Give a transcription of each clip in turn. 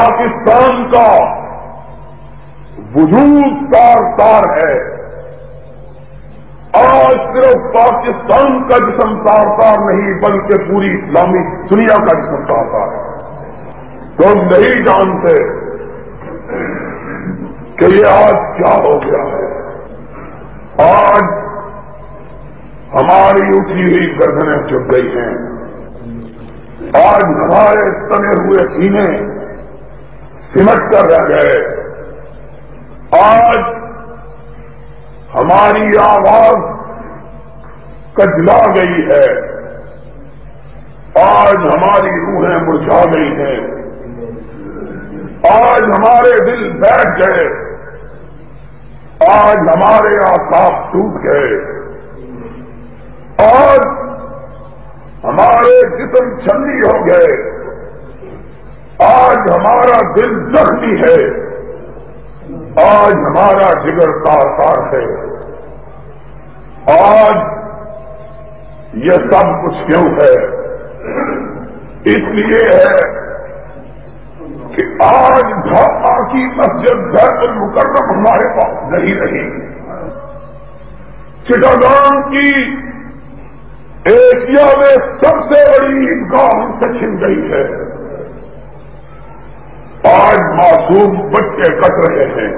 پاکستان کا وجود تار تار ہے. آج صرف پاکستان کا جسم تار تار نہیں بلکہ پوری اسلامی دنیا کا جسم تار تار ہے. تم نہیں جانتے کہ یہ آج کیا ہو گیا ہے. آج ہماری اٹھی ہوئی گردنیں جھک گئی ہیں. آج ہمارے تنے ہوئے سینے سمٹ کر رہ گئے. آج ہماری آواز کجلا گئی ہے. آج ہماری روحیں مرجھا گئی ہیں. آج ہمارے دل بیٹھ گئے. آج ہمارے اعصاب ٹوٹ گئے. آج ہمارے جسم چھلنی ہو گئے. آج ہمارا دل زخمی ہے. آج ہمارا جگر تار تار ہے. آج یہ سب کچھ کیوں ہے؟ اس لیے ہے کہ آج ڈھاکہ کی مسجد بیت المکرم ہمارے پاس نہیں رہی. چٹاگان کی ایشیا میں سب سے بڑی عیدگاہ ہم سے چھن گئی ہے. آج معصوم بچے کٹ رہے ہیں.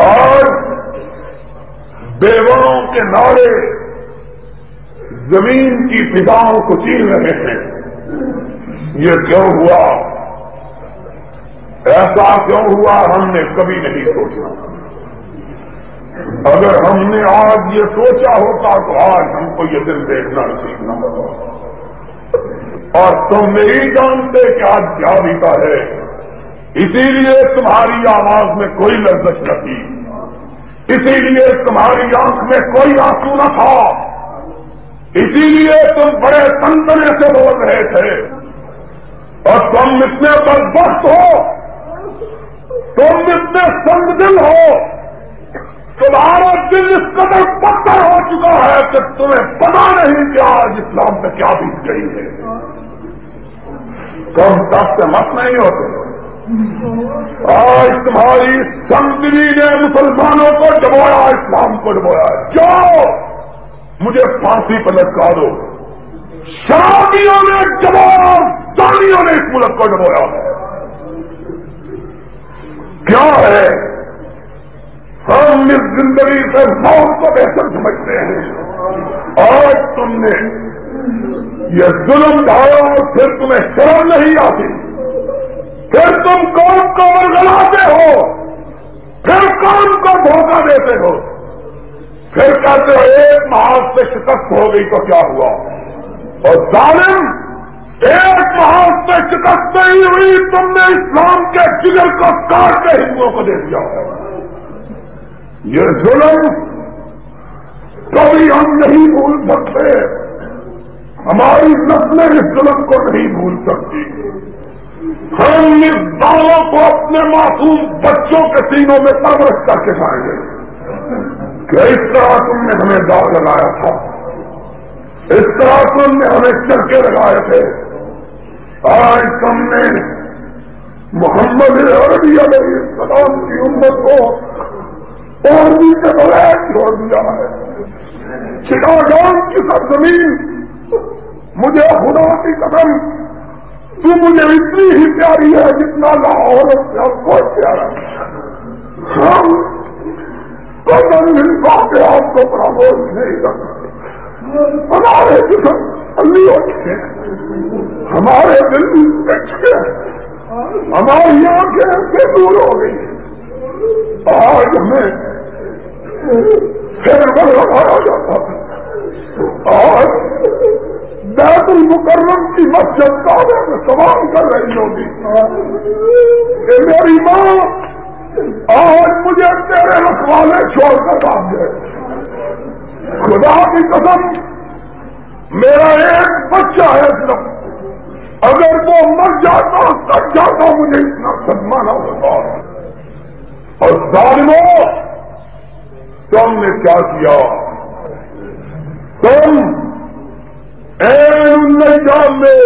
آج بیواؤں کے نعرے زمین کی فضاؤں کو چیر رہے ہیں. یہ کیوں ہوا؟ ایسا کیوں ہوا ہم نے کبھی نہیں سوچا. اگر ہم نے آج یہ سوچا ہوتا تو آج ہم کو یہ دن دیکھنا سیکھنا ہوگا. اور تم نہیں جانتے کہ آج کیا بیتا ہے. اسی لیے تمہاری آواز میں کوئی لرزش نہ تھی. اسی لیے تمہاری آنکھ میں کوئی آنسو نہ تھا. اسی لیے تم بڑے تنتنے سے بول رہے تھے. اور تم اتنے بدبخت ہو, تم اتنے سنگ دل ہو, تمہارا دل اس قدر پتھر ہو چکا ہے کہ تمہیں پتا نہیں کہ آج اسلام پہ کیا بیت گئی ہے. تم تب سے مت نہیں ہوتے. آج تمہاری سنگدلی نے مسلمانوں کو ڈبویا, اسلام کو ڈبویا. جاؤ مجھے پھانسی پر لٹکا دو. شرابیوں نے ڈبویا, زانیوں نے اس ملک کو ڈبویا ہے. کیا ہے؟ ہم اس زندگی سے موت کو بہتر سمجھتے ہیں. آج تم نے یہ ظلم ڈھایا اور پھر تمہیں شرم نہیں آتی. پھر تم قوم کو ورگلاتے ہو, پھر قوم کو دھوکہ دیتے ہو, پھر کہتے ہو ایک محاذ سے شکست ہو گئی تو کیا ہوا. اور ظالم, ایک محاذ سے شکست نہیں ہوئی, تم نے اسلام کے جگر کو کاٹ کے ہندوؤں کو دے دیا. یہ ظلم کبھی ہم نہیں بھول سکتے. ہماری نسلیں اس ظلم کو نہیں بھول سکتی. ہم اس دعووں کو اپنے معصوم بچوں کے سینوں میں پرورش کر کے جائیں گے کہ اس طرح تم نے ہمیں داغ لگایا تھا, اس طرح تم نے ہمیں چرکے لگائے تھے. آج تم نے محمد عربی علیہ السلام کی امت کو اور بھی کے بغیر چھوڑ دیا ہے. چٹاگان کی سرزمین, مجھے خدا کی قسم تو مجھے اتنی ہی پیاری ہے جتنا لاہور بہت پیارا ہے. ہم قدم ہندو کے آپ کو پراموش نہیں کرتے. ہمارے جسم ٹھنڈی ہو چکے ہیں, ہمارے دل بیٹھ گئے, ہماری آنکھیں سے دور ہو گئی. آج ہمیں پھر وہ لگایا جاتا تھا. آج بیت المکرم کی مسجد کعبے میں سوال کر رہی ہوگی کہ میری ماں آج مجھے تیرے رکھوالے چھوڑ کر بھاگ گئے. خدا کی قسم میرا ایک بچہ ہے صرف, اگر وہ مر جاتا تب جاتا مجھے اتنا صدمہ نہ ہوتا. اور ظالموں, تم نے کیا کیا؟ تم النجام میں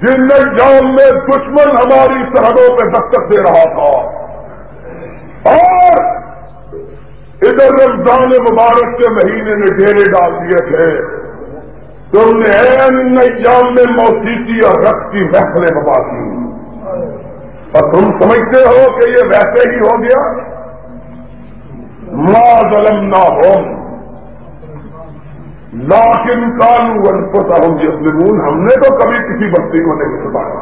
جن ایام میں دشمن ہماری سرحدوں پہ دستک دے رہا تھا اور ادھر رمضان مبارک کے مہینے میں ڈیرے ڈال دیے تھے، تم نے ان ایام میں موسیقی اور رقص کی محفلیں بپا کی، اور تم سمجھتے ہو کہ یہ ویسے ہی ہو گیا؟ ما ظلمناہم لیکن کانوا انفسہم یظلمون، ہم نے تو کبھی کسی بستی کو نہیں ستایا،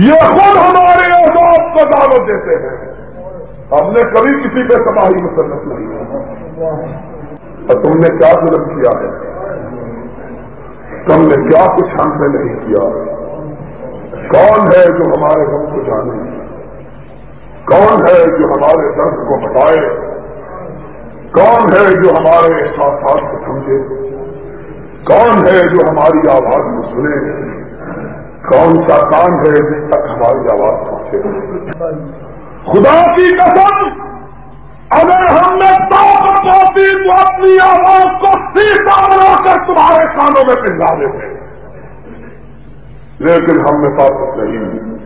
یہ خود ہمارے عذاب کو دعوت دیتے ہیں، ہم نے کبھی کسی پہ تباہی مسلط نہیں ہے۔ اور تم نے کیا ظلم کیا ہے؟ تم نے کیا کچھ ہم سے نہیں کیا؟ کون ہے جو ہمارے غم کو جانے؟ کون ہے جو ہمارے درد کو ہٹائے؟ کون ہے جو ہمارے احساسات کو سمجھے؟ کون ہے جو ہماری آواز کو سنے؟ کون سا کان ہے جس تک ہماری آواز پہنچے؟ خدا کی قسم، اگر ہم نے طاقت ہوتی تو اپنی آواز کو سیدھا بنا کر تمہارے کانوں میں پہلا دیتے، لیکن ہم میں طاقت نہیں۔